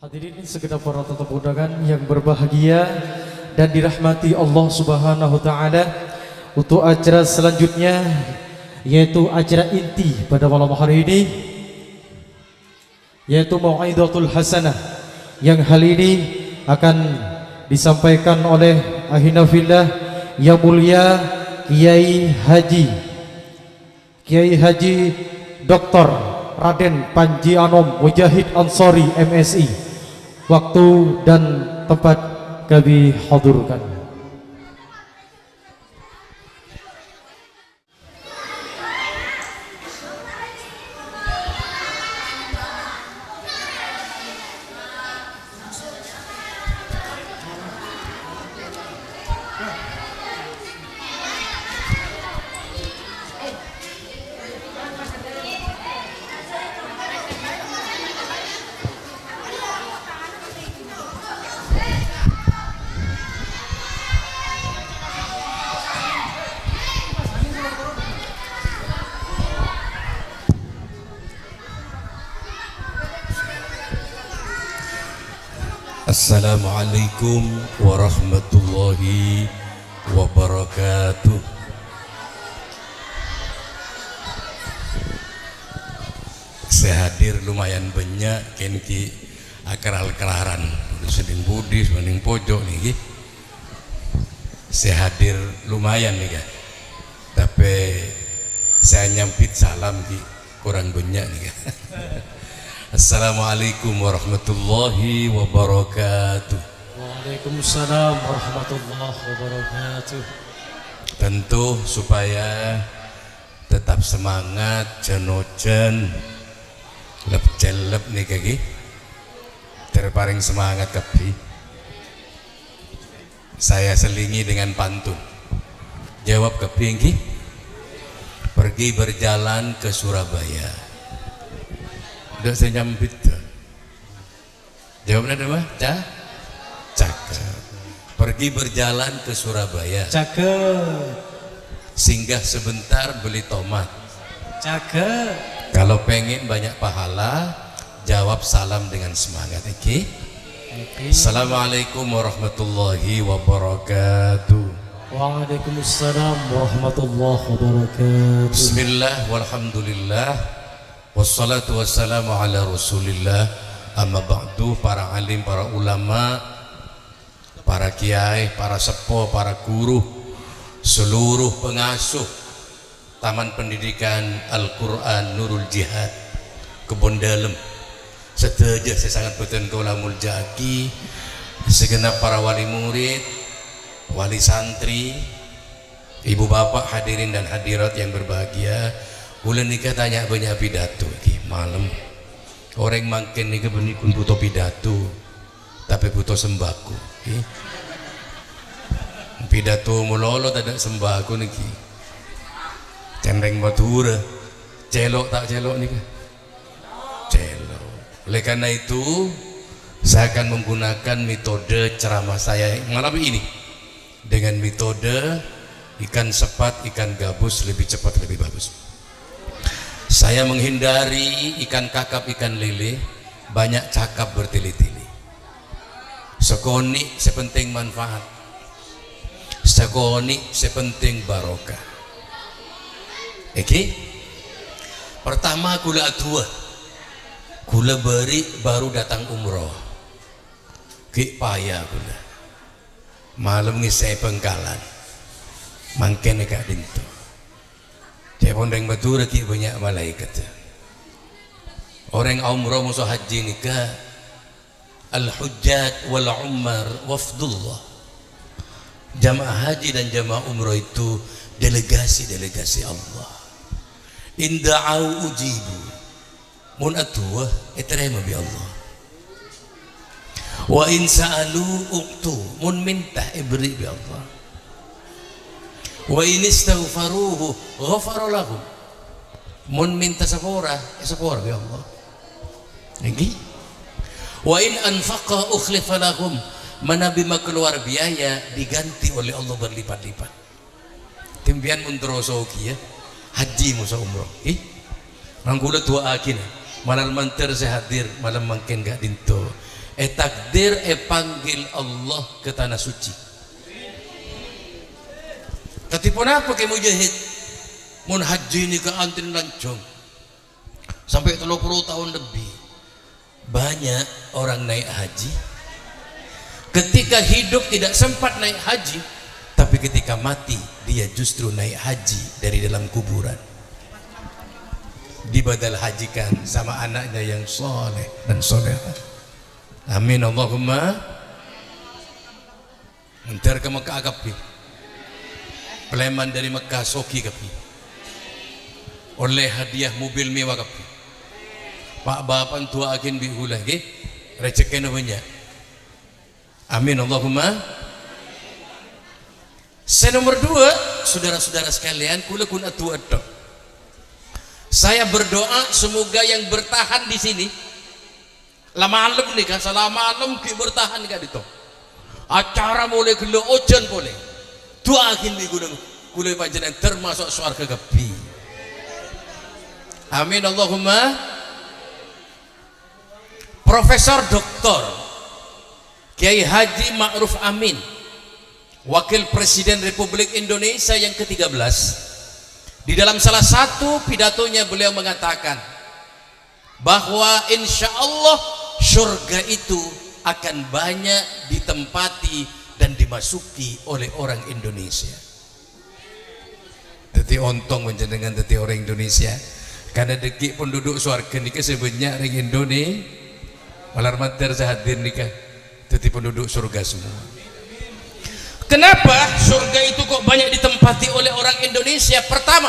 Hadirin segenap para tetamu undangan yang berbahagia dan dirahmati Allah Subhanahu wa taala, untuk acara selanjutnya yaitu acara inti pada malam hari ini, yaitu Mau'izatul Hasanah, yang hal ini akan disampaikan oleh Ahina Fillah yang mulia Kiai Haji Dr. Raden Panji Anom Mujahid Ansori MSI. Waktu dan tempat kami hadurkan. Assalamualaikum warahmatullahi wabarakatuh. Saya hadir lumayan banyak kenki akral-kelaran seding Budis mending pojok nih. Saya hadir lumayan nih kan. Tapi saya nyampit salam ki kurang banyak nih kan. Assalamualaikum warahmatullahi wabarakatuh. Waalaikumsalam warahmatullahi wabarakatuh. Tentu supaya tetap semangat jenojen lep celep nih kaki terparing semangat kepi. Saya selingi dengan pantun. Jawab kepi ki. Pergi berjalan ke Surabaya. Udah saya nyampit. Jawabnya apa? Cakep. Pergi berjalan ke Surabaya. Cakep. Singgah sebentar beli tomat. Cakep. Kalau pengen banyak pahala, jawab salam dengan semangat. Oke? Assalamualaikum warahmatullahi wabarakatuh. Waalaikumsalam warahmatullahi wabarakatuh. Bismillah walhamdulillah. Wassalatu wassalamu ala rasulillah. Amma ba'du. Para alim, para ulama, para kiai, para sepuh, para guru, seluruh pengasuh Taman Pendidikan Al-Quran Nurul Jihad Kebon Dalem, seteja saya sangat betul kaulamul jaki, segenap para wali murid, wali santri, ibu bapak hadirin dan hadirat yang berbahagia. Bulan nikah tanya banyak pidato ki malam. Orang makin nikah benikun butuh pidato, tapi butuh sembako. Pidato mulolo tak ada sembako niki. Cendeng batura, celok tak celok nikah? Celok. Oleh karena itu, saya akan menggunakan metode ceramah saya malam ini dengan metode ikan sepat, ikan gabus, lebih cepat lebih bagus. Saya menghindari ikan kakap, ikan lele, banyak cakap bertele-tele. Sekoni sepenting manfaat, sekoni sepenting barokah. Oke? Pertama kula tua, kula beri baru datang umroh. Ki payah kula. Malam ngisai pengkalan, mangkene kak dinto. Saya pondeng batu lagi banyak malaikat. Orang umrah musuh haji nikah, al-hujjat wal umar wafdullah. Jamaah haji dan jamaah umrah itu delegasi Allah. Inda'au ujibu, mun atuah eterema bi Allah. Wa in sa'alu uqtu, mun minta ibri bi Allah. Wa in istaghfaruhu ghafara lahum, mun minta sepora bi Allah. Lagi wa in anfaqa ukhlifa lahum, mana bima keluar biaya diganti oleh Allah berlipat-lipat. Timbian mundroso ki ya haji musa umroh Manggula tua akin malam manter saya hadir malam mungkin gak dinto takdir panggil Allah ke tanah suci. Ketipun apa ke mujahid mun haji ini ke antrin lancong sampai 30 tahun lebih. Banyak orang naik haji ketika hidup tidak sempat naik haji, tapi ketika mati dia justru naik haji dari dalam kuburan, dibadal hajikan sama anaknya yang soleh dan soleha. Amin Allahumma. Ntar ke Mekah kapi, Pleman dari Mekah soki kapi, oleh hadiah mobil mewah kapi, Pak Bapan tua akin bihulah ke rezeki banyak. Amin Allahumma. Nomor 2, saudara-saudara sekalian, kula kun atu adok. Saya berdoa semoga yang bertahan di sini lama malam nih kan, salah malam ki bertahan kan itu. Acara boleh gelo ojen boleh. Doakin di gunung kula panjenengan termasuk surga gapi. Amin Allahumma. Profesor Doktor Kiai Haji Ma'ruf Amin, Wakil Presiden Republik Indonesia yang ke-13, di dalam salah satu pidatonya beliau mengatakan bahwa insya Allah surga itu akan banyak ditempati dan dimasuki oleh orang Indonesia. Jadi ontong menjenengan jadi orang Indonesia, karena deki penduduk surga ini sebenarnya orang Indonesia. Malar mater sehadir nikah jadi penduduk surga semua. Kenapa surga itu kok banyak ditempati oleh orang Indonesia? Pertama,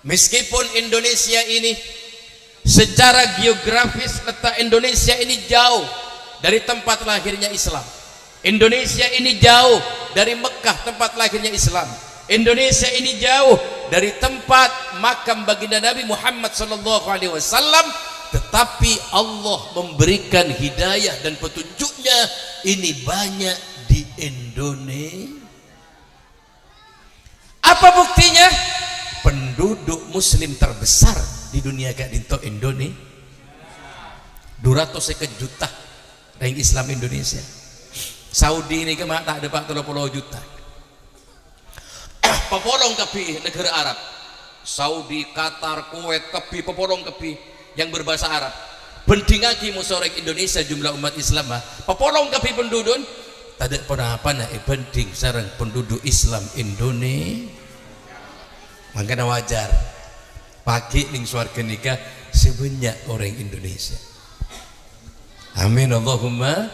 meskipun Indonesia ini secara geografis letak Indonesia ini jauh dari tempat lahirnya Islam. Indonesia ini jauh dari Mekah tempat lahirnya Islam. Indonesia ini jauh dari tempat makam baginda Nabi Muhammad SAW. Tetapi Allah memberikan hidayah dan petunjuknya ini banyak di Indonesia. Apa buktinya? Penduduk muslim terbesar di dunia gak dinto Indonesia 200 juta yang Islam Indonesia. Saudi ini kan tak ada 40 juta. Pepolong kepi negara Arab, Saudi, Qatar, Kuwait, kepi pepolong kepi yang berbahasa Arab. Bendingaki musorek Indonesia jumlah umat Islam pepolong kepi penduduk tidak pernah apa nak banding sarang penduduk Islam Indonesia. Makanya wajar pagi ning swarga nikah sebanyak orang Indonesia. Amin Allahumma.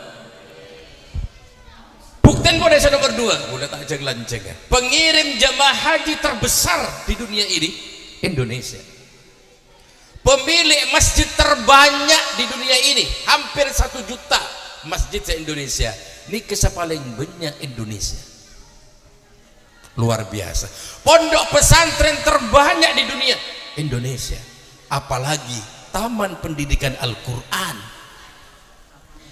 Bukten pada nomor 2 udah tak jag lanceng pengirim jamaah haji terbesar di dunia ini Indonesia. Pemilik masjid terbanyak di dunia ini hampir 1 juta masjid se-Indonesia. Ini kisah paling banyak Indonesia. Luar biasa. Pondok pesantren terbanyak di dunia Indonesia. Apalagi taman pendidikan Al-Quran.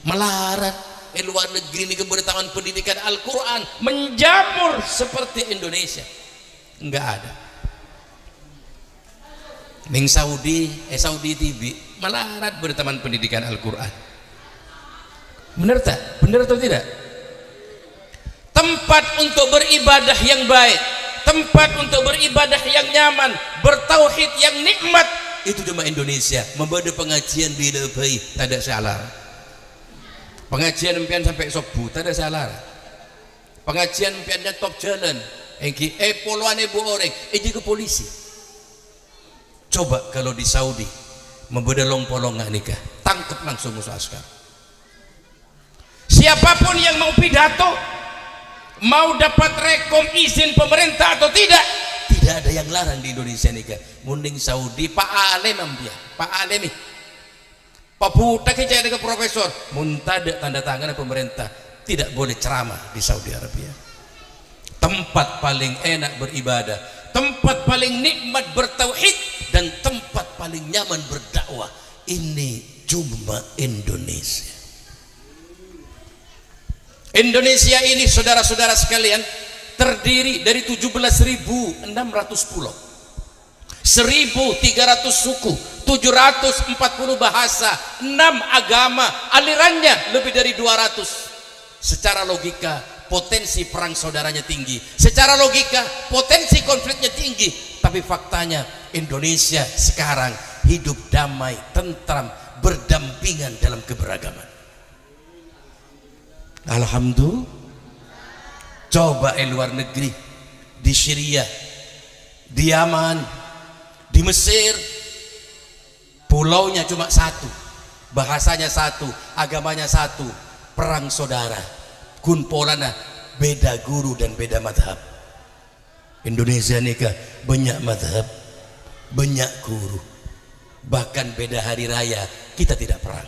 Melarat luar negeri ini kemudian taman pendidikan Al-Quran menjamur seperti Indonesia. Enggak ada. Ning Saudi TV melarat bertaman pendidikan Al-Quran. Benar tak? Benar atau tidak? Tempat untuk beribadah yang baik, tempat untuk beribadah yang nyaman, bertauhid yang nikmat, itu cuma Indonesia. Membawa pengajian di Lebai tak ada salah. Pengajian impian sampai subuh tak ada salah. Pengajian impiannya top jalan poluan ibu orang ke polisi. Coba kalau di Saudi membawa long-polong nikah, tangkap langsung musuh askar. Siapapun yang mau pidato, mau dapat rekom izin pemerintah atau tidak ada yang larang di Indonesia nikah. Munding Saudi Pak Alim ambiya, Pak Alim nih Pak Buta kejaya dengan profesor muntada tanda tangan pemerintah tidak boleh ceramah di Saudi Arabia. Tempat paling enak beribadah, tempat paling nikmat bertauhid, dan tempat paling nyaman berdakwah ini cuma Indonesia. Indonesia ini saudara-saudara sekalian terdiri dari 17.600 pulau. 1.300 suku, 740 bahasa, 6 agama, alirannya lebih dari 200. Secara logika potensi perang saudaranya tinggi, secara logika potensi konfliknya tinggi, tapi faktanya Indonesia sekarang hidup damai, tentram, berdampingan dalam keberagaman. Alhamdulillah. Coba luar negeri, di Syria, di Yaman, di Mesir, pulaunya cuma satu, bahasanya satu, agamanya satu, perang saudara, kun polana beda guru dan beda madhab. Indonesia nikah banyak madhab, banyak guru, bahkan beda hari raya kita tidak perang.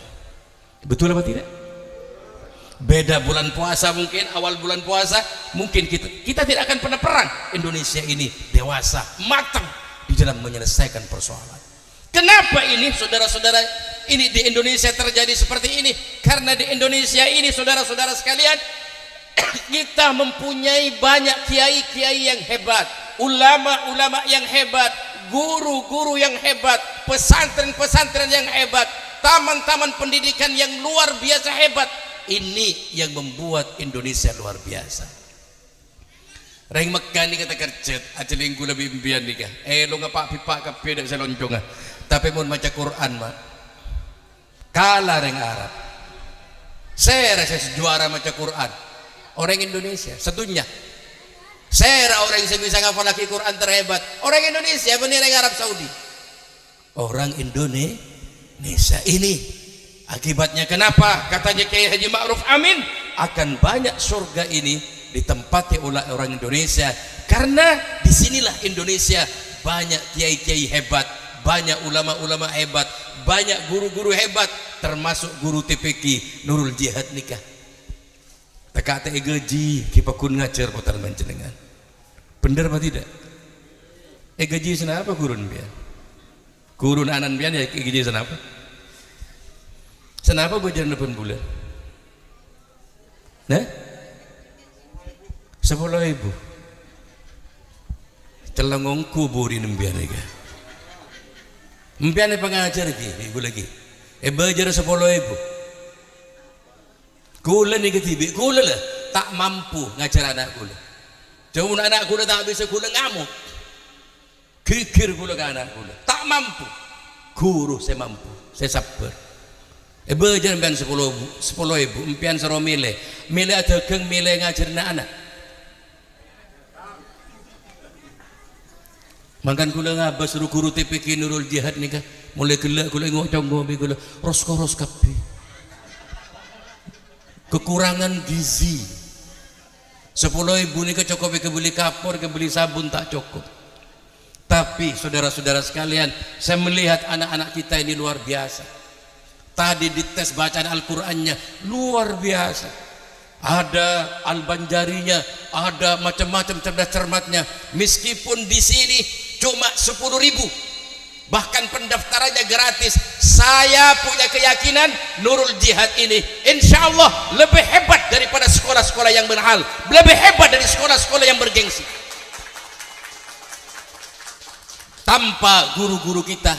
Betul apa tidak? Beda bulan puasa, mungkin awal bulan puasa mungkin kita tidak akan pernah perang. Indonesia ini dewasa, matang di dalam menyelesaikan persoalan. Kenapa ini saudara-saudara, ini di Indonesia terjadi seperti ini? Karena di Indonesia ini saudara-saudara sekalian, kita mempunyai banyak kiai-kiai yang hebat, ulama-ulama yang hebat, guru-guru yang hebat, pesantren-pesantren yang hebat, taman-taman pendidikan yang luar biasa hebat. Ini yang membuat Indonesia luar biasa. Reng Mekah ni kata kerjet, aja linggu lebih impian nikah. Lo ngapa pipa kape dak selonconga. Tapi mun maca Quran mak, kalah reng Arab. Saya rasa juara maca Quran. Orang Indonesia sedunia. Saya orang yang bisa ngafal lagi Quran terhebat. Orang Indonesia bener reng Arab Saudi. Orang Indonesia ini. Akibatnya kenapa? Katanya Kiai Haji Ma'ruf Amin, akan banyak surga ini ditempati oleh orang Indonesia, karena disinilah Indonesia banyak kiai-kiai hebat, banyak ulama-ulama hebat, banyak guru-guru hebat, termasuk guru TPQ Nurul Jihad nikah. Teka ate gaji kipakun ngajar kotar mencenengan. Bener apa tidak? Gaji senapa gurun biar? Gurun anan biar ya gaji senapa? Senapa bajaran 8 bulan? Nah? 10.000. Celangong kuburi nembian ika. Mpian pengajar lagi, minggu lagi. Bajar 10.000. Kula ni ketibi, kula lah tak mampu ngajar anak kula. Cuma anak kula tak bisa, kula ngamuk. Kikir kula ke anak kula, tak mampu. Guru saya mampu, saya sabar. Bajar mpian 10.000, mpian sero milih ada geng milih ngajar anak. Makan kula ngabas suruh guru TPQ Nurul Jihad nih kah, mulai gelak kula ngocong ngopi kula ros kapi. Kekurangan gizi. 10.000 nih cukup kebeli kapur, kebeli sabun tak cukup. Tapi saudara-saudara sekalian, saya melihat anak-anak kita ini luar biasa. Tadi dites bacaan Al-Qur'annya luar biasa. Ada Al-Banjarinya, ada macam-macam cerdas cermatnya. Meskipun di sini cuma 10.000, bahkan pendaftarannya gratis. Saya punya keyakinan Nurul Jihad ini insya Allah lebih hebat daripada sekolah-sekolah yang berhal, lebih hebat dari sekolah-sekolah yang bergengsi. Tanpa guru-guru kita,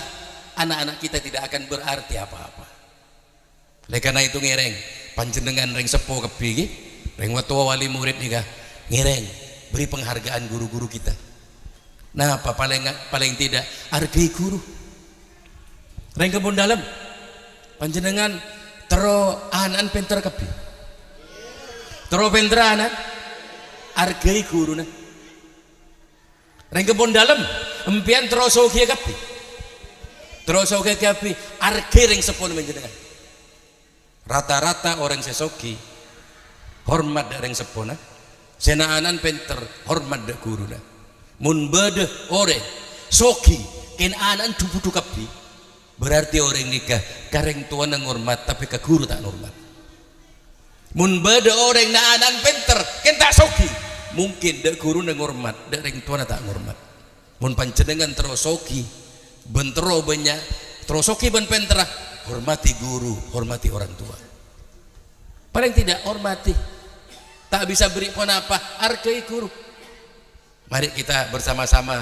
anak-anak kita tidak akan berarti apa-apa. Oleh karena itu ngereng panjenengan reng sepo kepi, reng watua wali murid nih kah, ngereng beri penghargaan guru-guru kita. Nah apa paling tidak hargai guru. Reng kebun dalam panjenengan tero anan pinter kepi, tero pinter anan hargai guru nah. Reng kebun dalam empian tero sogi kepi, tero sogi kepi hargai reng sepo panjenengan. Rata-rata orang sesoki hormat dari yang sepona, senaanan pinter hormat dari guru na. Mun bade orang soki ken anan tubuh kapi, berarti orang nikah kareng tua nang hormat tapi ke guru tak hormat. Mun bade orang na anan pinter ken tak soki, mungkin dari guru nang hormat, dari tua tak hormat. Mun panjenengan terus soki bentero banyak, terus soki ben pinter, hormati guru, hormati orang tua. Paling tidak hormati, tak bisa beri pun apa, hargai guru. Mari kita bersama-sama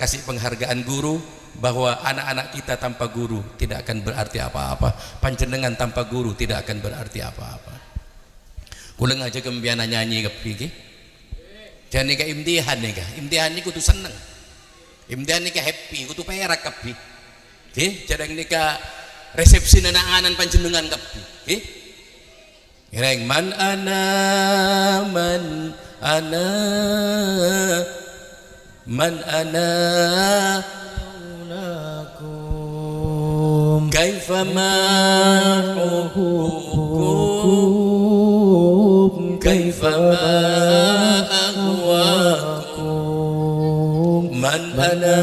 kasih penghargaan guru, bahwa anak-anak kita tanpa guru tidak akan berarti apa-apa, panjenengan tanpa guru tidak akan berarti apa-apa. Kula ngajak kembiana nyanyi kepi iki. Jane ka imtihan nika. Imtihan niku tuh seneng. Imtihan nika happy, kudu perak kepi. Nggih, jadang nika resepsi anak-anak panjenengan kepi. Nggih. Ireng man ana lakum kaifama hubbukum kaifama ahwakum man ana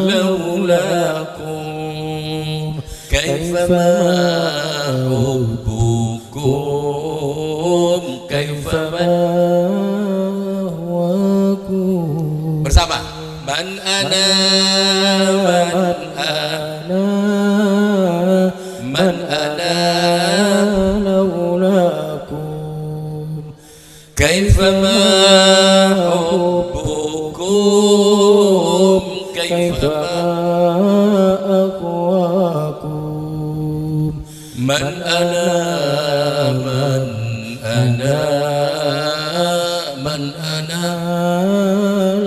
laulakum kaifama hubbukum kaifama bersama man ana laulakum kaifama hubbukum kaifama aqwakum man ana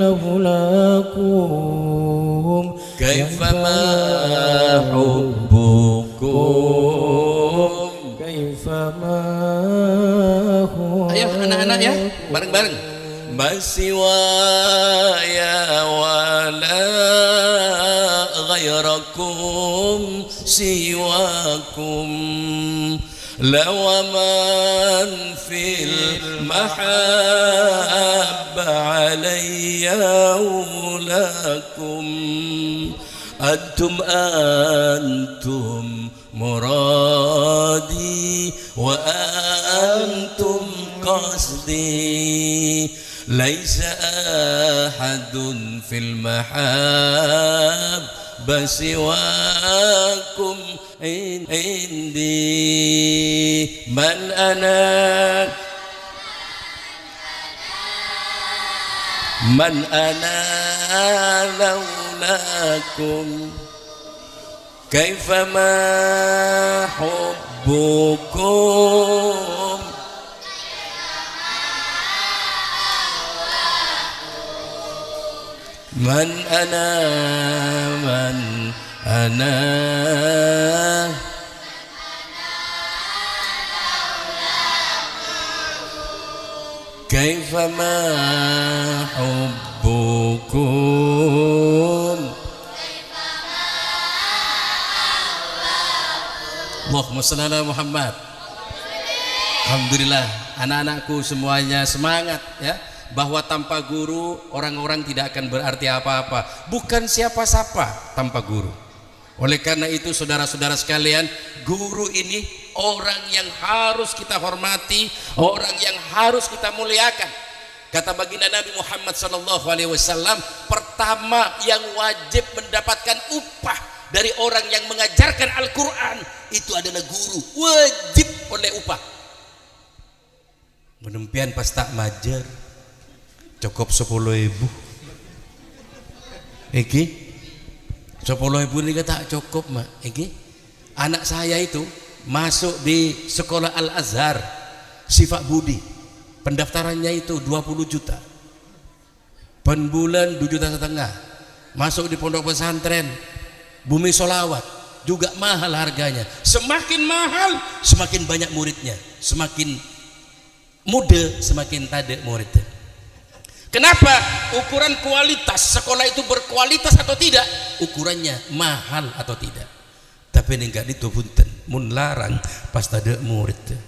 laulakum kaifama hubbukum kaifama. Ayo anak-anak ya, bareng-bareng. Masiwaya wala ghairakum siwakum lawaman fil mahabba alayya ulakum antum muradi wa antum qasdi laisa ahadun fil mahabba siwakum indi man ana laulakum kaifama hubbukum man ana kaifama hubbukum. Allahumma shalli ala Muhammad. Alhamdulillah, anak-anakku semuanya semangat ya, bahwa tanpa guru orang-orang tidak akan berarti apa-apa, bukan siapa-siapa tanpa guru. Oleh karena itu saudara-saudara sekalian, guru ini orang yang harus kita hormati, orang yang harus kita muliakan. Kata baginda Nabi Muhammad SAW, pertama yang wajib mendapatkan upah dari orang yang mengajarkan Al-Quran itu adalah guru, wajib oleh upah. Menempian pas tak majer cukup 10.000 iki 10.000 ini tak cukup mak iki. Anak saya itu masuk di sekolah Al-Azhar Sifat Budi, pendaftarannya itu 20 juta, per bulan 2,5 juta. Masuk di pondok pesantren Bumi Solawat juga mahal harganya. Semakin mahal semakin banyak muridnya, semakin muda semakin tade muridnya. Kenapa? Ukuran kualitas sekolah itu berkualitas atau tidak, ukurannya mahal atau tidak. Tapi ini enggak ditupunten mun larang pas tade murid.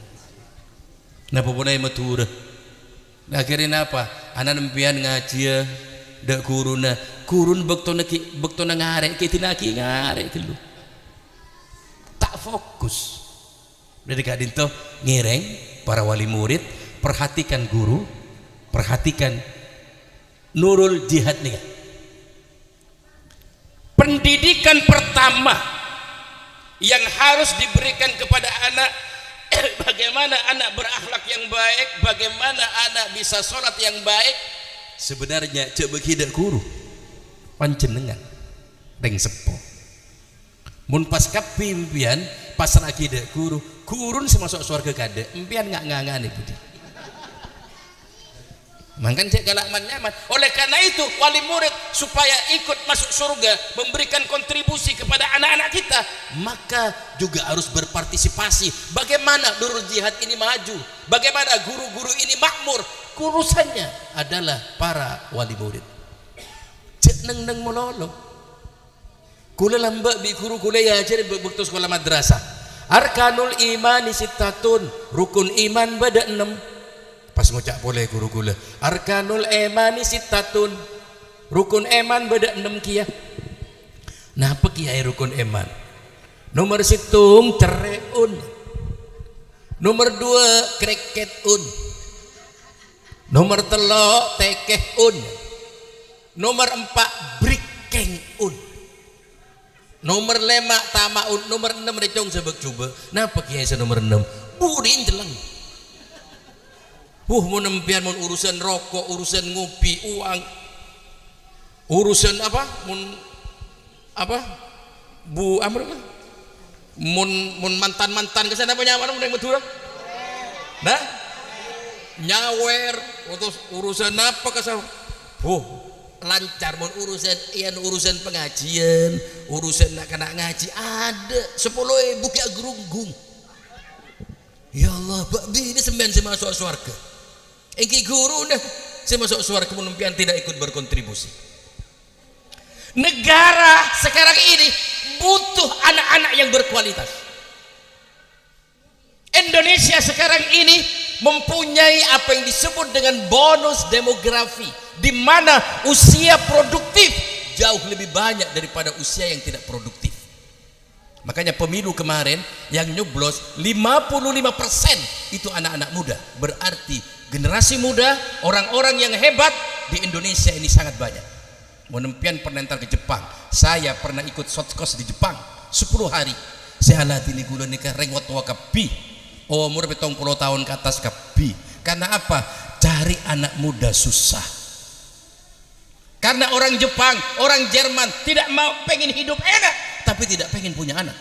Napa punai matur. Akhirnya apa? Anak nempian ngaji dak kuruna kurun bektona ngarek kitinaki ngarek lu tak fokus. Dari kadinto ngireng para wali murid, perhatikan guru, perhatikan nurul jihad nih. Pendidikan pertama yang harus diberikan kepada anak bagaimana anak berakhlak yang baik, bagaimana anak bisa sholat yang baik. Sebenarnya coba kita guru panjenengan reng sepo mun pas kapi impian pas lagi dek guru kurun semasuk surga kade impian nggak ngangani budi makan cek galak nyaman. Oleh karena itu wali murid supaya ikut masuk surga memberikan kontribusi kepada anak-anak kita, maka juga harus berpartisipasi. Bagaimana Nurul Jihad ini maju, bagaimana guru-guru ini makmur, urusannya adalah para wali murid. Cek neng melolo kula lambak bi guru kula ya ajar bektu sekolah madrasah. Arkanul imani sittatun, rukun iman bada 6. Pas ngucap boleh guru gula arkanul emani sittatun, rukun eman beda 6 kia. Napa kiai rukun eman? Nomor situng cereun, nomor 2 kriketun, nomor 3 tekehun, nomor 4 brikengun, nomor 5 tamaun, nomor 6 recong sebek coba. Napa kiai nomor 6? Budin jeleng. Mau nempian mun urusan rokok, urusan ngopi, uang, urusan apa? Bu Amr kan? Mun mantan kesana apa nyaman mun Madura? Nah? Nyawer, terus urusan apa kesana? Lancar mun urusan pengajian, urusan nak kena ngaji ada 10.000 kayak gerunggung. Ya Allah, babi ini sembilan saya masuk surga. Engki guru dah saya masuk surga kemudian tidak ikut berkontribusi. Negara sekarang ini butuh anak-anak yang berkualitas. Indonesia sekarang ini mempunyai apa yang disebut dengan bonus demografi, di mana usia produktif jauh lebih banyak daripada usia yang tidak produktif. Makanya pemilu kemarin yang nyoblos 55% itu anak-anak muda. Berarti generasi muda, orang-orang yang hebat di Indonesia ini sangat banyak. Menempian pernah antar ke Jepang. Saya pernah ikut short course di Jepang 10 hari. Saya latih gula nikah rengwat tua kapi. Umur 70 tahun ke atas kapi. Karena apa? Cari anak muda susah. Karena orang Jepang, orang Jerman tidak mau pengen hidup enak, tapi tidak pengen punya anak.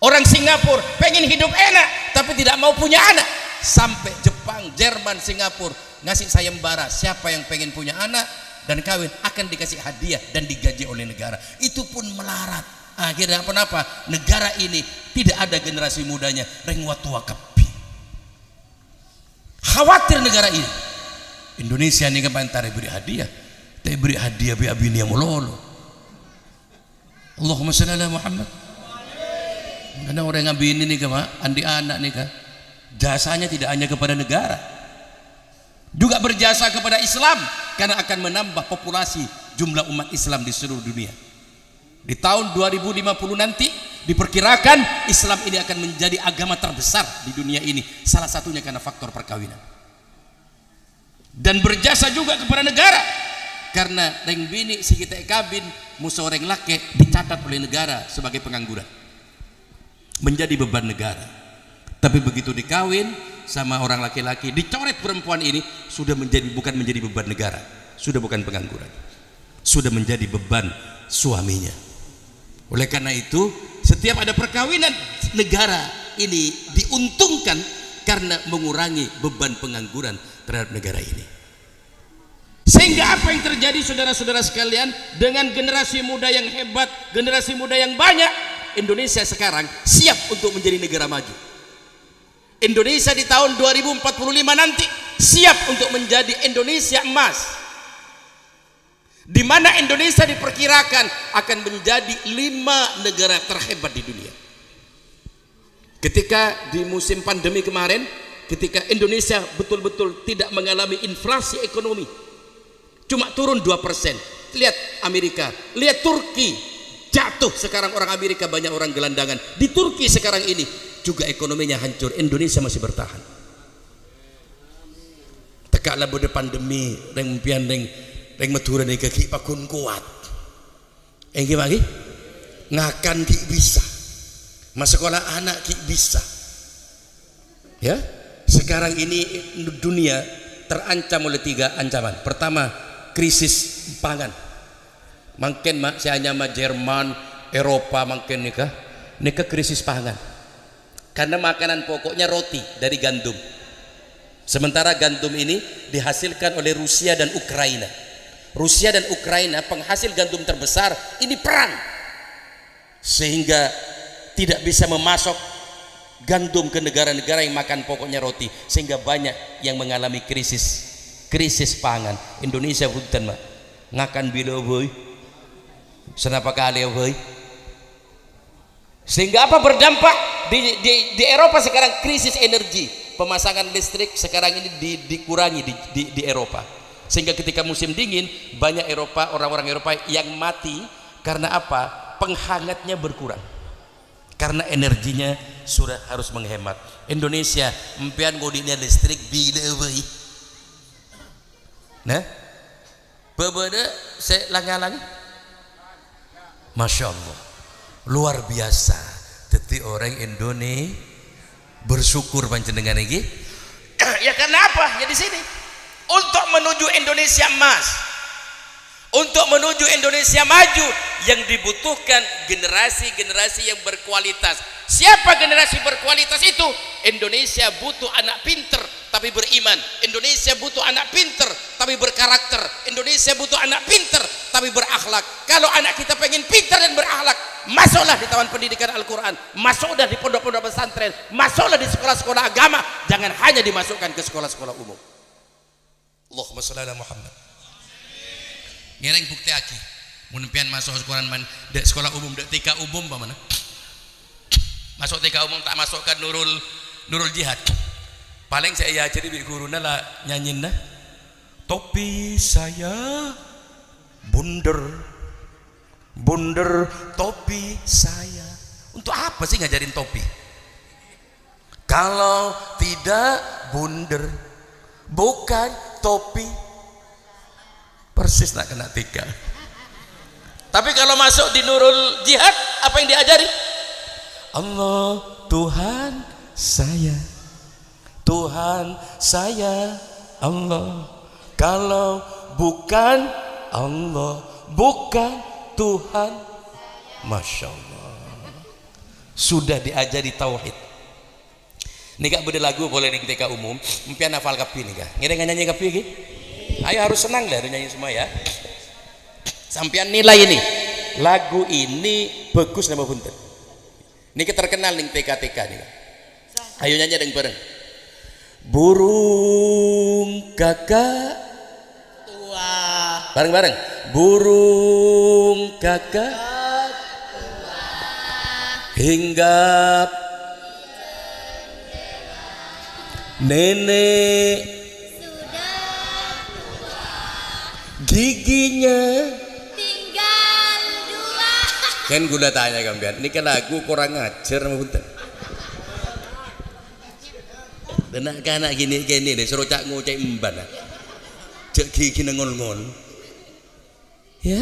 Orang Singapura pengen hidup enak, tapi tidak mau punya anak. Sampai Jepang, Jerman, Singapura ngasih sayembara, siapa yang pengen punya anak dan kawin akan dikasih hadiah dan digaji oleh negara. Itu pun melarat. Akhirnya apa-apa, negara ini tidak ada generasi mudanya. Rengwa tua kepi. Khawatir negara ini. Indonesia ini kan antara beri hadiah, tapi beri hadiah bi abini yang melolo. Allahumma shalli ala Muhammad. Karena orang yang abini nih kah, andi anak nih kah, jasanya tidak hanya kepada negara, juga berjasa kepada Islam, karena akan menambah populasi jumlah umat Islam di seluruh dunia. Di tahun 2050 nanti diperkirakan Islam ini akan menjadi agama terbesar di dunia ini, salah satunya karena faktor perkawinan. Dan berjasa juga kepada negara, karena reng bini si kita kabin musuh reng laki dicatat oleh negara sebagai pengangguran, menjadi beban negara. Tapi begitu dikawin sama orang laki-laki, dicoret perempuan ini, sudah bukan menjadi beban negara, sudah bukan pengangguran, sudah menjadi beban suaminya. Oleh karena itu setiap ada perkawinan, negara ini diuntungkan karena mengurangi beban pengangguran terhadap negara ini. Sehingga apa yang terjadi saudara-saudara sekalian, dengan generasi muda yang hebat, generasi muda yang banyak, Indonesia sekarang siap untuk menjadi negara maju. Indonesia di tahun 2045 nanti siap untuk menjadi Indonesia emas, di mana Indonesia diperkirakan akan menjadi 5 negara terhebat di dunia. Ketika di musim pandemi kemarin, ketika Indonesia betul-betul tidak mengalami inflasi ekonomi, cuma turun 2%. Lihat Amerika, lihat Turki, jatuh sekarang orang Amerika, banyak orang gelandangan. Di Turki sekarang ini juga ekonominya hancur, Indonesia masih bertahan. Tekaklah pada pandemi, reng pian reng Madura nih kaki pakun kuat. Engki lagi ngakan ki bisa, mas sekolah anak ki bisa, Ya, sekarang ini dunia terancam oleh 3 ancaman. Pertama, krisis pangan. Makin saya hanya Jerman, Eropa makin nikah krisis pangan. Karena makanan pokoknya roti dari gandum. Sementara gandum ini dihasilkan oleh Rusia dan Ukraina. Rusia dan Ukraina penghasil gandum terbesar, ini perang. Sehingga tidak bisa memasok gandum ke negara-negara yang makan pokoknya roti, sehingga banyak yang mengalami krisis pangan. Indonesia punten mak ngakan bila boy senapa kali boy, sehingga apa berdampak di Eropa sekarang krisis energi, pemasangan listrik sekarang ini dikurangi di Eropa, sehingga ketika musim dingin banyak orang-orang Eropa yang mati karena apa? Penghangatnya berkurang. Karena energinya sudah harus menghemat. Indonesia empian ngodinya listrik bila euy. Nah, bebeda saya langalang. Masya Allah, luar biasa. Jadi orang Indonesia bersyukur panjenengan iki. Ya karena apa? Ya di sini untuk menuju Indonesia emas. Untuk menuju Indonesia maju yang dibutuhkan generasi-generasi yang berkualitas. Siapa generasi berkualitas itu? Indonesia butuh anak pinter tapi beriman. Indonesia butuh anak pinter tapi berkarakter. Indonesia butuh anak pinter tapi berakhlak. Kalau anak kita pengen pinter dan berakhlak, masuklah di taman pendidikan Al-Quran, masuklah di pondok-pondok pesantren, masuklah di sekolah-sekolah agama. Jangan hanya dimasukkan ke sekolah-sekolah umum. Allahumma shalli ala Muhammad. Ngereng bukti aki mun pian masuk sekolah umum dek TK umum mana masuk TK umum tak masukkan Nurul Jihad, paling saya ajari bi guruna lah nyanyin nah topi saya bunder topi saya. Untuk apa sih ngajarin topi kalau tidak bunder, bukan topi persis nak kena 3. Tapi kalau masuk di Nurul Jihad apa yang diajari? Allah Tuhan saya Allah, kalau bukan Allah bukan Tuhan. Masya Allah, sudah diajari tauhid. Nika beda lagu boleh nih ketika umum mimpian hafal kapi nih kah ngereng nyanyi kapi lagi. Ayo harus senang lah nyanyi semua ya. Sampian nilai ini lagu ini bagus nama punten. Ini terkenal nih TK nih. Ayo nyanyi dengan bareng. Burung kakak tua. Bareng-bareng. Burung kakak tua. Hinggap nenek giginya tinggal 2. Kan gula tanya kampian, ini kan lagu kurang ngajar sama punten. Denak kanak gini deh, suruh cak ngocek emban, cak gigi nengol-ngol. Ya,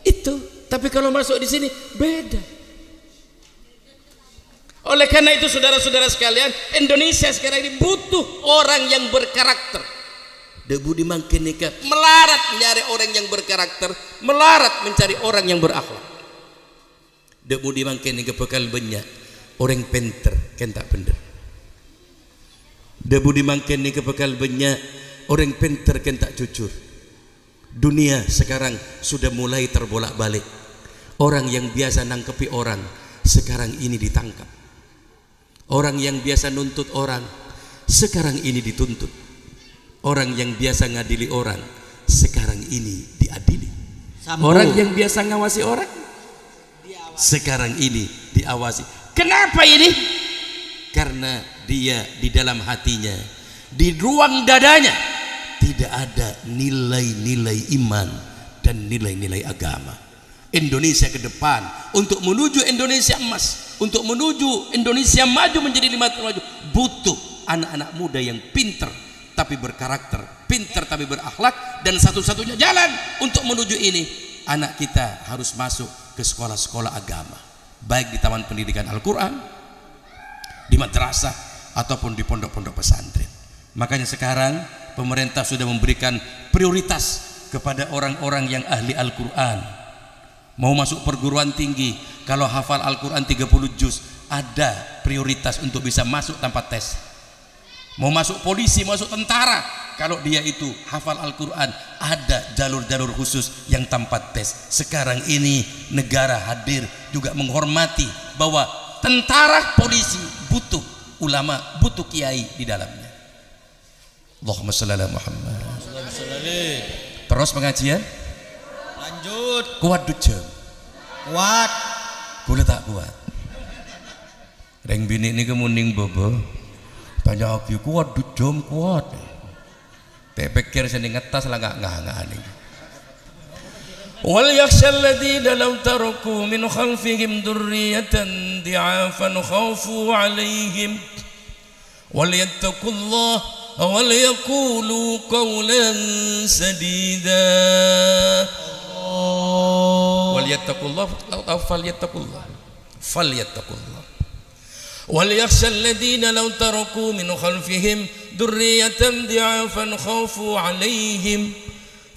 itu. Tapi kalau masuk di sini beda. Oleh karena itu saudara-saudara sekalian, Indonesia sekarang ini butuh orang yang berkarakter. Debu dimangkin nikah melarat mencari orang yang berkarakter, melarat mencari orang yang berakhlak. Debu dimangkin nikah bekal banyak orang pinter kan tak bener. Debu dimangkin nikah bekal banyak orang pinter kan tak jujur. Dunia sekarang sudah mulai terbolak-balik. Orang yang biasa nangkepi orang sekarang ini ditangkap. Orang yang biasa nuntut orang sekarang ini dituntut. Orang yang biasa ngadili orang sekarang ini diadili. Orang yang biasa ngawasi orang sekarang ini diawasi. Kenapa ini? Karena dia di dalam hatinya, di ruang dadanya tidak ada nilai-nilai iman dan nilai-nilai agama. Indonesia ke depan untuk menuju Indonesia emas, untuk menuju Indonesia maju menjadi 5 tahun maju, butuh anak-anak muda yang pinter tapi berkarakter, pinter tapi berakhlak. Dan satu-satunya jalan untuk menuju ini, anak kita harus masuk ke sekolah-sekolah agama, baik di taman pendidikan Al-Quran, di madrasah, ataupun di pondok-pondok pesantren. Makanya sekarang pemerintah sudah memberikan prioritas kepada orang-orang yang ahli Al-Quran. Mau masuk perguruan tinggi, kalau hafal Al-Quran 30 juz, ada prioritas untuk bisa masuk tanpa tes. Mau masuk polisi, masuk tentara, kalau dia itu hafal Al-Quran, ada jalur-jalur khusus yang tanpa tes. Sekarang ini negara hadir juga menghormati bahwa tentara, polisi butuh ulama, butuh kiai di dalamnya. Allahumma shalli ala Muhammad. Terus pengajian Lanjut. kuat dujem. Kuat. Kula tak kuat. Reng bini ini kemuning bobo. Tanya aku kuat dujem kuat. Tak pikir sini ngetas lah nggak nih. Wal yakhshal ladzina law taraku min khalfihim dzurriyyatan di'afan khawfu 'alaihim wal yattaqullaha wal yaqulu qawlan sadida. Wal yattaqullaha falyattaqullah wal yakhshal ladzina law taraku min khalfihim dzurriyyatan di'afan khawfu 'alaihim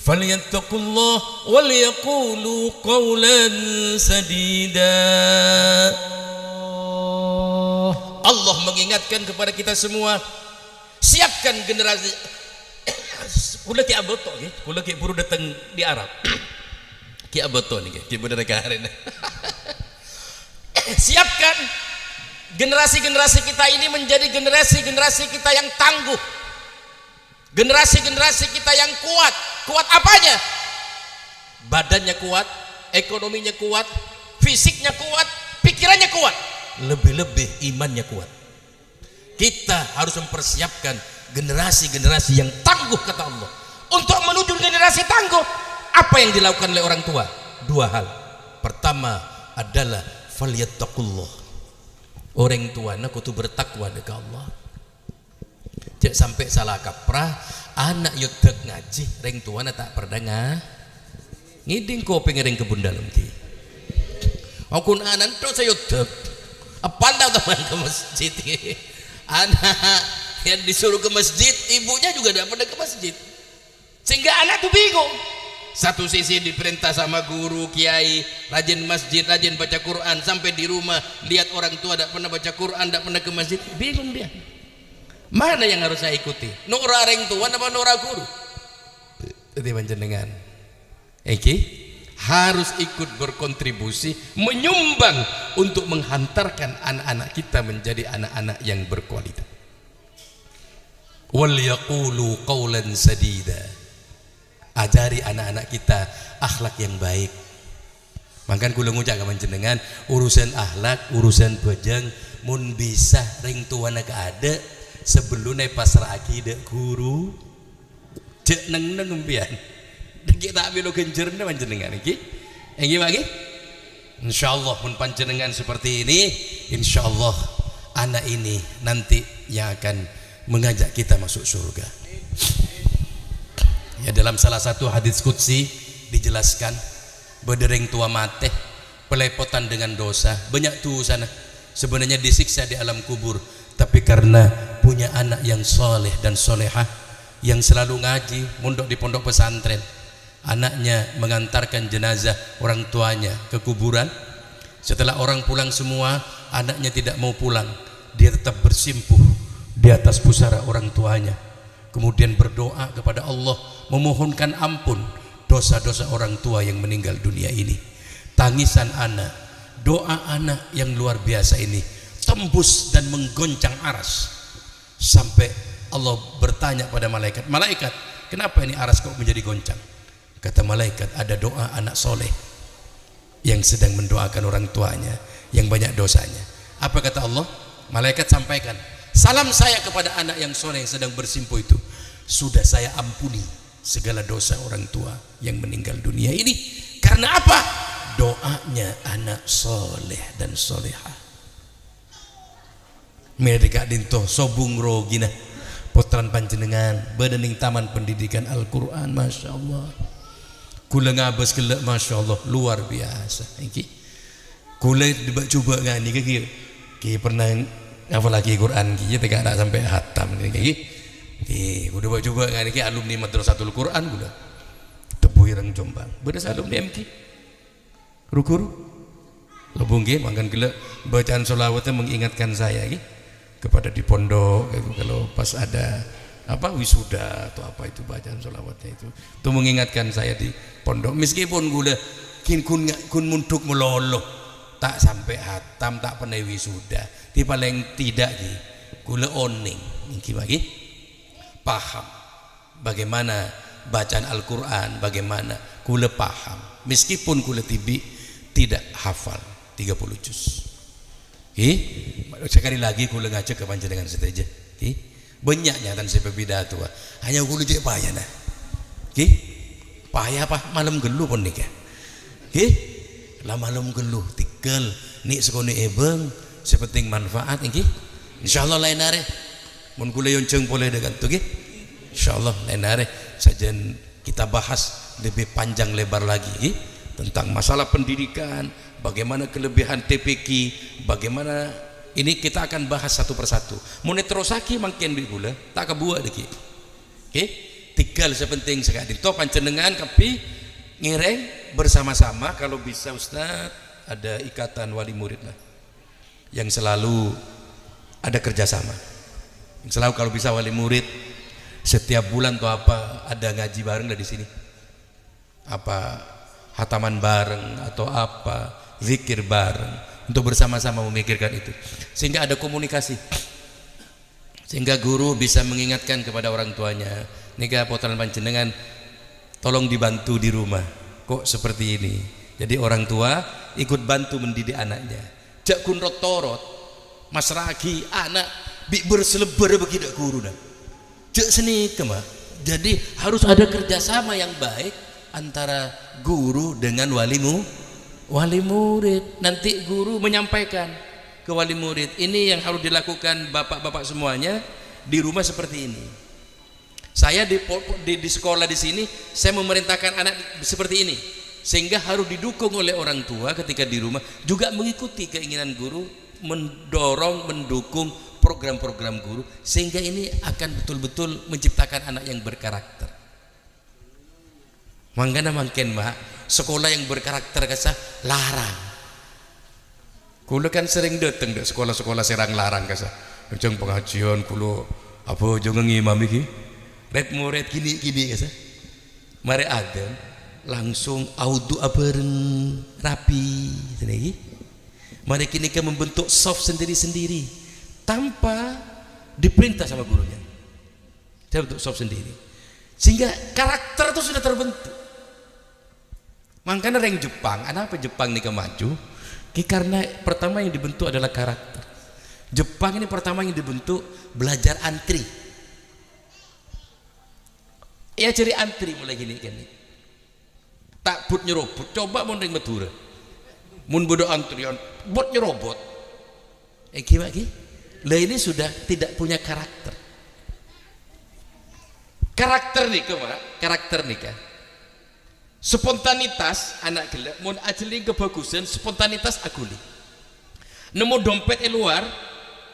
falyattaqullah wal yaqulu qawlan sadida. Allah mengingatkan kepada kita semua, siapkan generasi. Kula ki aboto nggih, kula ki buru datang di Arab. Ki aboto nggih, ki bener karen. Siapkan generasi-generasi kita ini menjadi generasi-generasi kita yang tangguh. Generasi-generasi kita yang kuat. Kuat apanya? Badannya kuat, ekonominya kuat, fisiknya kuat, pikirannya kuat, lebih-lebih imannya kuat. Kita harus mempersiapkan generasi-generasi yang tangguh kata Allah. Untuk menuju generasi tangguh, apa yang dilakukan oleh orang tua? Dua hal. Pertama adalah falyattaqullah. Orang tua nak kudu bertakwa dekat Allah. Jangan sampai salah kaprah anak yutek ngaji reng tua nak tak perdanga ngiding ko pengen kebun dalam ki. Aku anak terus saya yutek apa teman ke masjid. Anak yang disuruh ke masjid, ibunya juga tidak pernah ke masjid, sehingga anak tuh bingung. Satu sisi diperintah sama guru, kiai, rajin masjid, rajin baca Quran, sampai di rumah lihat orang tua tidak pernah baca Quran, tidak pernah ke masjid, bingung dia. Mana yang harus saya ikuti? Nora orang tua apa nora guru? Jadi panjenengan, harus ikut berkontribusi, menyumbang untuk menghantarkan anak-anak kita menjadi anak-anak yang berkualitas. Wal yaqulu qawlan sadida. Ajari anak-anak kita akhlak yang baik. Makan kula ngucap ka panjenengan, urusan akhlak, urusan bojang mun bisa ring tuana ka ada sebelum naik pasrah akidah guru. Cek neng empian. Kita ambil genjerna panjenengan iki. Nggih nggih. Insyaallah mun panjenengan seperti ini, insyaallah anak ini nanti yang akan mengajak kita masuk surga. Ya, dalam salah satu hadis qudsi dijelaskan bedereng tua mate pelepotan dengan dosa banyak tuh sana sebenarnya disiksa di alam kubur, tapi karena punya anak yang soleh dan solehah yang selalu ngaji mondok di pondok pesantren, anaknya mengantarkan jenazah orang tuanya ke kuburan. Setelah orang pulang semua, anaknya tidak mau pulang, dia tetap bersimpuh di atas pusara orang tuanya, kemudian berdoa kepada Allah memohonkan ampun dosa-dosa orang tua yang meninggal dunia ini. Tangisan anak, doa anak yang luar biasa ini tembus dan menggoncang aras, sampai Allah bertanya pada malaikat, malaikat kenapa ini aras kok menjadi goncang? Kata malaikat, ada doa anak soleh yang sedang mendoakan orang tuanya yang banyak dosanya. Apa kata Allah? Malaikat sampaikan, salam saya kepada anak yang soleh yang sedang bersimpuh itu, sudah saya ampuni segala dosa orang tua yang meninggal dunia ini. Karena apa? Doanya anak soleh dan solehah. Mereka dinto sobung rogina potran panjenengan badaning taman pendidikan Al-Quran, masya Allah. Kula ngabas kelak, masya Allah, luar biasa. Iki kula coba ngani ki pernah apalagi Quran kita tidak sampai hatam ini udah coba kan ini alumni Madrasatul Quran udah tebu ireng Jombang beres alumni MK rukuru lebung gitu makan gila bacaan sholawatnya mengingatkan saya gitu kepada di pondok gitu, kalau pas ada apa wisuda atau apa itu bacaan sholawatnya itu mengingatkan saya di pondok meskipun gula kun munduk meloloh tak sampai hatam tak pernah wisuda di paling tidak di gula oning bagi paham bagaimana bacaan Al-Quran bagaimana gula paham meskipun gula tibi tidak hafal 30 juz sekali lagi gula ngajak ke panjenengan seteja banyaknya dan saya pidato hanya gula cek payah nah payah apa malam geluh pun nikah lah malam geluh tinggal nik sekone ebeng sepenting manfaat ini insyaallah lain hari mun kula yonceng boleh dengan tu insyaallah lain hari sajen kita bahas lebih panjang lebar lagi tentang masalah pendidikan bagaimana kelebihan TPQ bagaimana ini kita akan bahas satu persatu mun terusaki makin di gula tak kebuat deki tinggal sepenting sekali toh panjenengan kapi ngireng bersama-sama kalau bisa Ustaz ada ikatan wali murid lah yang selalu ada kerjasama yang selalu kalau bisa wali murid setiap bulan atau apa ada ngaji bareng dari sini apa hataman bareng atau apa zikir bareng untuk bersama-sama memikirkan itu sehingga ada komunikasi sehingga guru bisa mengingatkan kepada orang tuanya nikah potongan panjenengan tolong dibantu di rumah kok seperti ini jadi orang tua ikut bantu mendidik anaknya jak kun rotorot mas ragi anak berselebar begitu guru dah jak seni kemah jadi harus ada kerjasama yang baik antara guru dengan wali murid nanti guru menyampaikan ke wali murid ini yang harus dilakukan bapak-bapak semuanya di rumah seperti ini saya di sekolah di sini saya memerintahkan anak seperti ini sehingga harus didukung oleh orang tua ketika di rumah juga mengikuti keinginan guru mendukung program-program guru sehingga ini akan betul-betul menciptakan anak yang berkarakter mangkana makin mah sekolah yang berkarakter kasah larang kulo kan sering datang ke sekolah-sekolah serang larang kasah macam pengajian kulo apa jangan ngimam iki red murid gini kasah mari ada langsung audu bareng rapi lagi mari kini kan membentuk soft sendiri-sendiri tanpa diperintah sama gurunya saya bentuk soft sendiri sehingga karakter itu sudah terbentuk makanya orang Jepang kenapa Jepang ini maju karena pertama yang dibentuk adalah karakter Jepang ini pertama yang dibentuk belajar antri ya cari antri mulai gini tak but nyerobot coba mau ring Madura mun bodo antrian bot nyerobot gimana lah ini sudah tidak punya karakter karakter nikah spontanitas anak gila mun ajeli kebagusan spontanitas aguli nemu dompet luar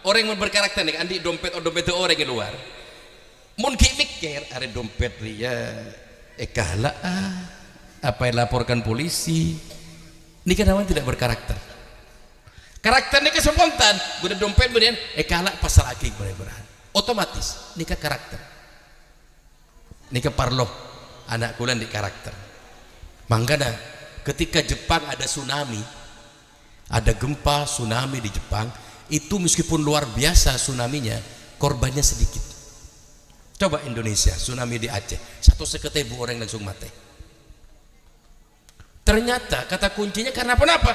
orang yang berkarakter nih andi dompet orang yang luar mun mikir ada dompet ria kalah apa yang laporkan polisi ini kan namanya tidak berkarakter karakter ini spontan guna dompet kemudian kalah pasal lagi otomatis nikah karakter nikah parloh anak kulan di karakter makanya ketika Jepang ada tsunami ada gempa tsunami di Jepang itu meskipun luar biasa tsunaminya korbannya sedikit coba Indonesia tsunami di Aceh 1.000 orang langsung mati ternyata kata kuncinya karena apa?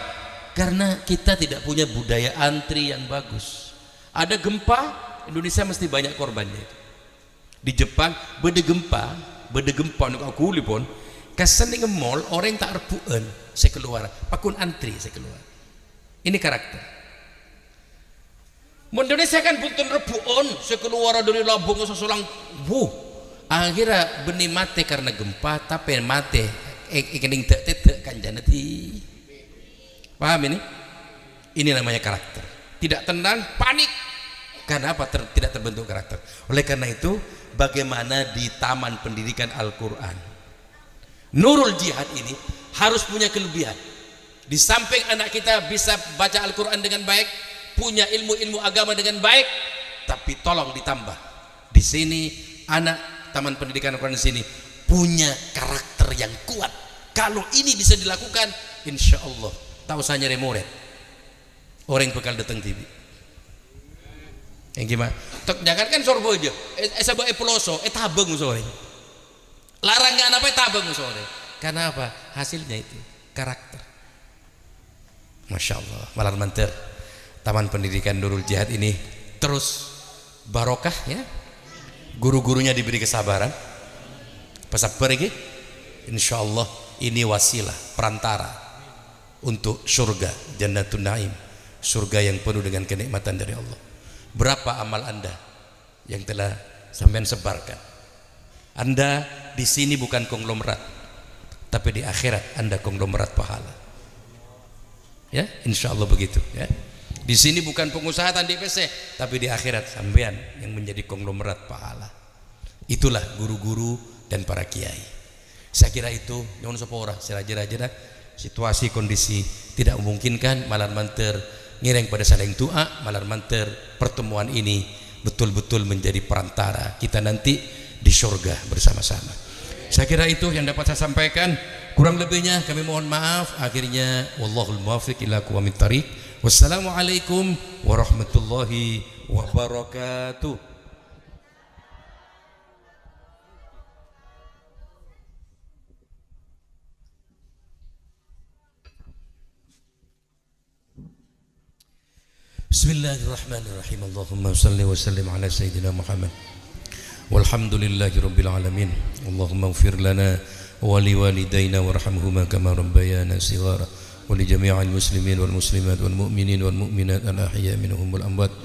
Karena kita tidak punya budaya antri yang bagus ada gempa Indonesia mesti banyak korbannya itu di Jepang beda gempa nuk aku lipon kesan dengan mall orang tak rebuan saya keluar pakun antri saya keluar ini karakter Indonesia kan butuh rebuan saya keluar dari labung sesulang akhirnya benih mati karena gempa tapi mati ikening tak kan janati paham ini namanya karakter tidak tenang panik Karena apa? Tidak terbentuk karakter. Oleh karena itu, bagaimana di Taman Pendidikan Al-Quran, Nurul Jihad ini harus punya kelebihan. Di samping anak kita bisa baca Al-Quran dengan baik, punya ilmu-ilmu agama dengan baik, tapi tolong ditambah. Di sini anak Taman Pendidikan Al-Quran di sini punya karakter yang kuat. Kalau ini bisa dilakukan, insya Allah tak usah nyari murid, orang bakal datang TV. Yang gimana? Tok jangan kan sorbo aja. Sabak peloso, tabeng sore. Larang nggak apa tabeng sore. Karena apa? Hasilnya itu karakter. Masya Allah. Malar manter. Taman Pendidikan Nurul Jihad ini terus barokah ya. Guru-gurunya diberi kesabaran. Pesabar ini. Insya Allah ini wasilah perantara untuk surga Jannatun Naim, surga yang penuh dengan kenikmatan dari Allah. Berapa amal Anda yang telah sampean sebarkan? Anda di sini bukan konglomerat, tapi di akhirat Anda konglomerat pahala. Ya, insya Allah begitu. Ya, di sini bukan pengusaha tadi PC, tapi di akhirat sampean yang menjadi konglomerat pahala. Itulah guru-guru dan para kiai. Saya kira itu jangan sepora, seraja-raja situasi kondisi tidak memungkinkan, malar manter ngireng pada saling doa, malar manter pertemuan ini betul-betul menjadi perantara kita nanti di surga bersama-sama. Saya kira itu yang dapat saya sampaikan, kurang lebihnya kami mohon maaf. Akhirnya wallahul muwaffiq ila aqwamit thariq. Wassalamualaikum warahmatullahi wabarakatuh. Bismillahirrahmanirrahim. Allahumma salli wa sallim ala sayyidina Muhammad. Walhamdulillahi rabbil alamin. Allahumma ighfir lana wa liwalidayna warhamhuma kama rabbayana shighara wa li jami'il muslimin wal muslimat wal mu'minin wal mu'minat al ahya minhum wal amwat.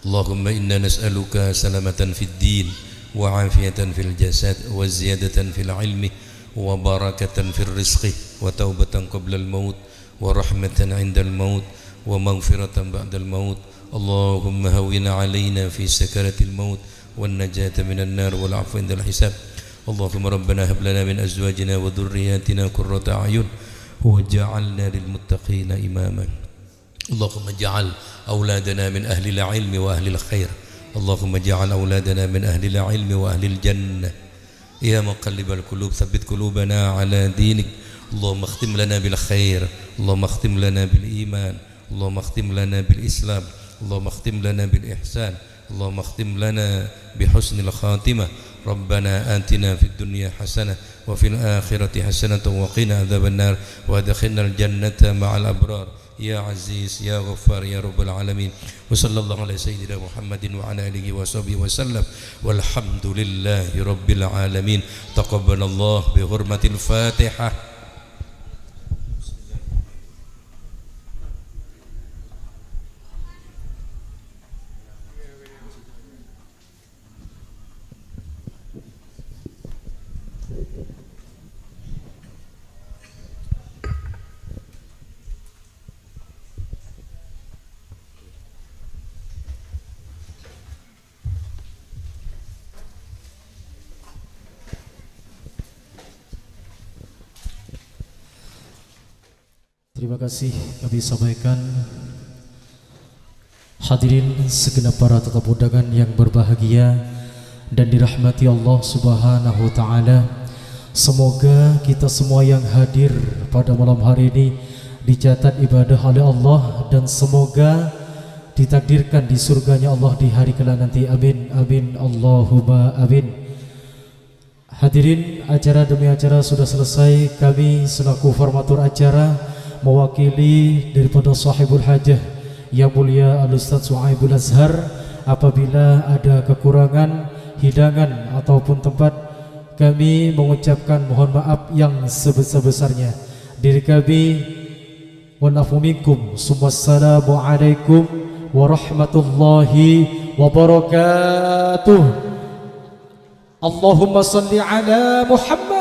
Allahumma inna nas'aluka salamatan fid din wa afiyatan fil jasad wa ziyadatan fil ilmi wa barakatan fil rizqi wa taubatan qabla al maut wa rahmatan 'inda al maut wa maghfiratan ba'dal maut. Allahumma hawwina 'alaina fi sakaratil maut wan najata minan nar wal 'afwa indal hisab. Allahumma rabbana hab lana min azwajina wa dhurriyyatina qurrata a'yun waj'alna lil muttaqina imama. Allahumma ij'al auladana min ahli al-'ilmi wa ahli al-khair. Allahumma ij'al auladana min ahli al-'ilmi wa ahli al-jannah. Ya muqallibal qulub tsabbit qulubana 'ala dinik. Allahumma khtim lana bil khair. Allahumma khtim lana bil iman. اللهم اختم لنا بالإسلام. اللهم اختم لنا بالإحسان. اللهم اختم لنا بحسن الخاتمة. ربنا آتنا في الدنيا حسنة وفي الآخرة حسنة وقنا عذاب النار وادخلنا الجنة مع الأبرار يا عزيز يا غفار يا رب العالمين. وصلى الله على سيدنا محمد وعلى آله وصحبه وسلم والحمد لله رب العالمين. تقبل الله بحرمة الفاتحة. Terima kasih kami sampaikan. Hadirin segenap para tetamu undangan yang berbahagia dan dirahmati Allah Subhanahu wa taala. Semoga kita semua yang hadir pada malam hari ini dicatat ibadah oleh Allah dan semoga ditakdirkan di surganya Allah di hari kelak nanti. Amin amin Allahumma amin. Hadirin, acara demi acara sudah selesai. Kami selaku formatur acara mewakili daripada sahibul hajah yang mulia Al-Ustaz Suhaibul Azhar, apabila ada kekurangan hidangan ataupun tempat, kami mengucapkan mohon maaf yang sebesar-besarnya. Diri kami wa nafu minkum. Wassalamu alaikum warahmatullahi wabarakatuh. Allahumma salli ala Muhammad